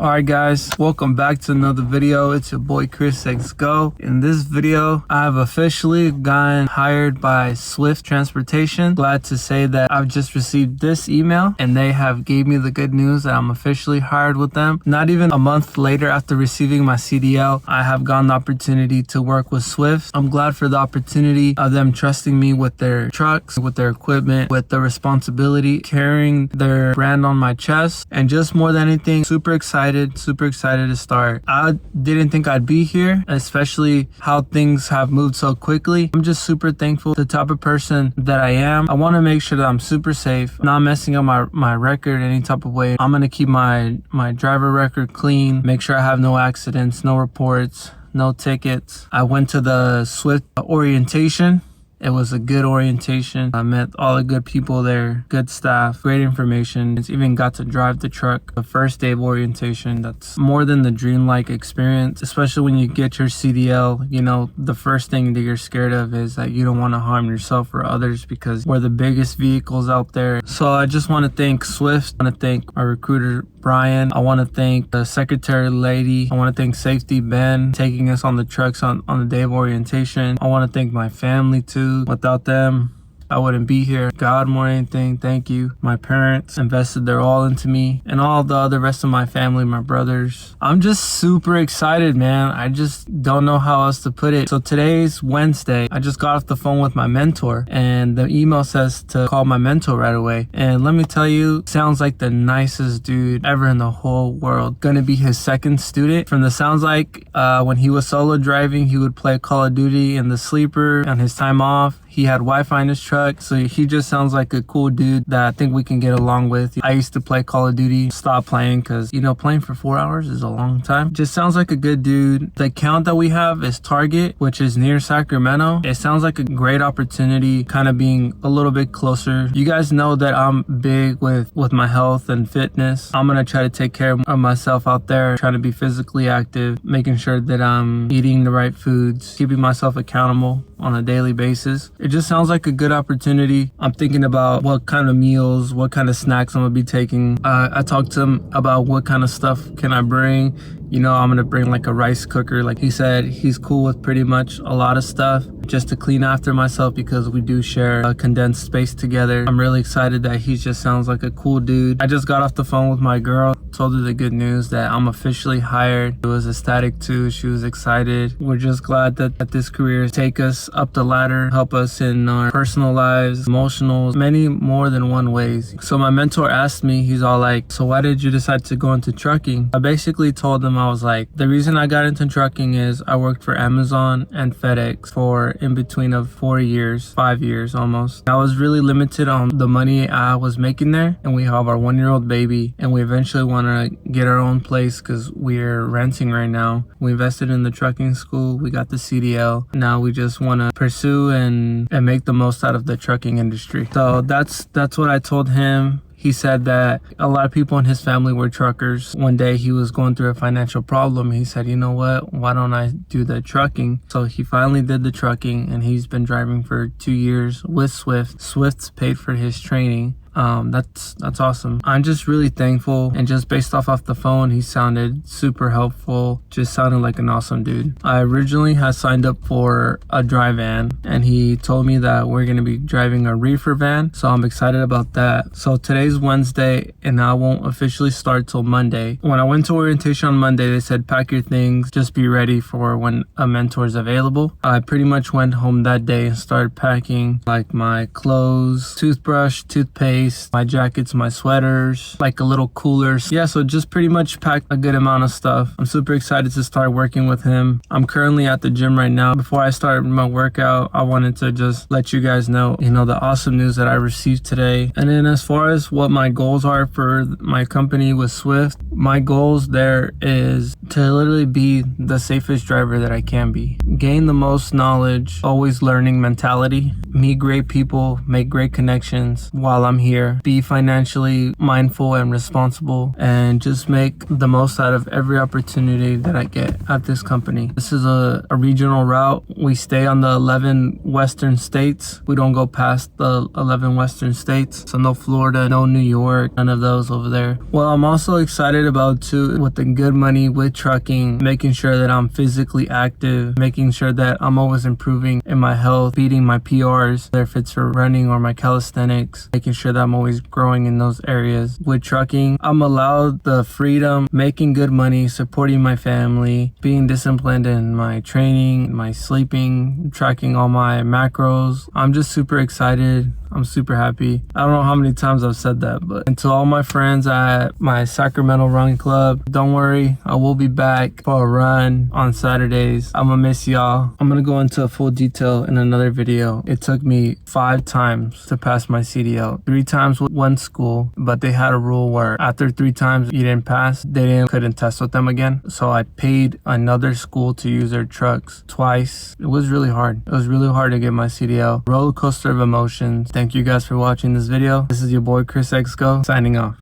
Alright guys, welcome back to another video. It's your boy Chris X Go. In this video, I've officially gotten hired by Swift Transportation. Glad to say that I've just received this email and they have gave me the good news that I'm officially hired with them. Not even a month later after receiving my CDL, I have gotten the opportunity to work with Swift. I'm glad for the opportunity of them trusting me with their trucks, with their equipment, with the responsibility, carrying their brand on my chest, and just more than anything, super excited to start. I didn't think I'd be here, especially how things have moved so quickly. I'm just super thankful. The type of person that I am, I want to make sure that I'm super safe, not messing up my record any type of way. I'm going to keep my driver record clean, make sure I have no accidents, no reports, no tickets. I went to the Swift orientation. It was a good orientation. I met all the good people there, good staff, great information. It's even got to drive the truck. The first day of orientation, that's more than the dreamlike experience, especially when you get your CDL. You know, the first thing that you're scared of is that you don't want to harm yourself or others because we're the biggest vehicles out there. So I just want to thank Swift. I want to thank our recruiter, Brian. I want to thank the secretary lady. I want to thank Safety Ben taking us on the trucks on the day of orientation. I want to thank my family too. Without them, I wouldn't be here. God, more than anything, thank you. My parents invested their all into me and all the other rest of my family, my brothers. I'm just super excited, man. I just don't know how else to put it. So today's Wednesday. I just got off the phone with my mentor and the email says to call my mentor right away. And let me tell you, sounds like the nicest dude ever in the whole world. Gonna be his second student. From the sounds like when he was solo driving, he would play Call of Duty in the sleeper on his time off. He had Wi-Fi in his truck, so he just sounds like a cool dude that I think we can get along with. I used to play Call of Duty, stopped playing because, you know, playing for 4 hours is a long time. Just sounds like a good dude. The account that we have is Target, which is near Sacramento. It sounds like a great opportunity, kind of being a little bit closer. You guys know that I'm big with my health and fitness. I'm going to try to take care of myself out there, trying to be physically active, making sure that I'm eating the right foods, keeping myself accountable on a daily basis. It just sounds like a good opportunity. I'm thinking about what kind of meals, what kind of snacks I'm gonna be taking. I talked to him about what kind of stuff can I bring. You know, I'm gonna bring like a rice cooker. Like he said, he's cool with pretty much a lot of stuff just to clean after myself because we do share a condensed space together. I'm really excited that he just sounds like a cool dude. I just got off the phone with my girl, told her the good news that I'm officially hired. It was ecstatic too. She was excited. We're just glad that this career take us up the ladder, help us in our personal lives, emotional, many more than one ways. So my mentor asked me, he's all like, so why did you decide to go into trucking? I basically told him, I was like, the reason I got into trucking is I worked for Amazon and FedEx for in between of 4 years, 5 years almost. I was really limited on the money I was making there, and we have our 1-year-old baby, and we eventually want to get our own place because we're renting right now. We invested in the trucking school, we got the CDL. Now we just want to pursue and make the most out of the trucking industry. So that's what I told him. He said that a lot of people in his family were truckers. One day he was going through a financial problem. He said, you know what, why don't I do the trucking? So he finally did the trucking and he's been driving for 2 years with Swift. Swift's paid for his training. That's awesome. I'm just really thankful, and just based off the phone, he sounded super helpful, just sounded like an awesome dude. I originally had signed up for a dry van, and he told me that we're gonna be driving a reefer van, so I'm excited about that. So today's Wednesday, and I won't officially start till Monday. When I went to orientation on Monday, they said pack your things, just be ready for when a mentor is available. I pretty much went home that day and started packing like my clothes, toothbrush, toothpaste, my jackets, my sweaters, like a little cooler. Yeah, so just pretty much packed a good amount of stuff. I'm super excited to start working with him. I'm currently at the gym right now. Before I start my workout, I wanted to just let you guys know, the awesome news that I received today. And then as far as what my goals are for my company with Swift, my goals there is to literally be the safest driver that I can be. Gain the most knowledge, always learning mentality, meet great people, make great connections while I'm here here, be financially mindful and responsible, and just make the most out of every opportunity that I get at this company. This is a regional route. We stay on the 11 western states. We don't go past the 11 western states. So no Florida, no New York, none of those over there. Well, I'm also excited about too, with the good money with trucking, making sure that I'm physically active, making sure that I'm always improving in my health, beating my PRs, whether if it's for running or my calisthenics, making sure that I'm always growing in those areas. With trucking, I'm allowed the freedom, making good money, supporting my family, being disciplined in my training, my sleeping, tracking all my macros. I'm just super excited. I'm super happy. I don't know how many times I've said that, but and to all my friends at my Sacramento Run Club, don't worry, I will be back for a run on Saturdays. I'm gonna miss y'all. I'm gonna go into full detail in another video. It took me 5 times to pass my CDL. 3 times with one school, but they had a rule where after 3 times you didn't pass, they couldn't test with them again. So I paid another school to use their trucks twice. It was really hard. It was really hard to get my CDL. Roller coaster of emotions. Thank you guys for watching this video. This is your boy Chris X Go signing off.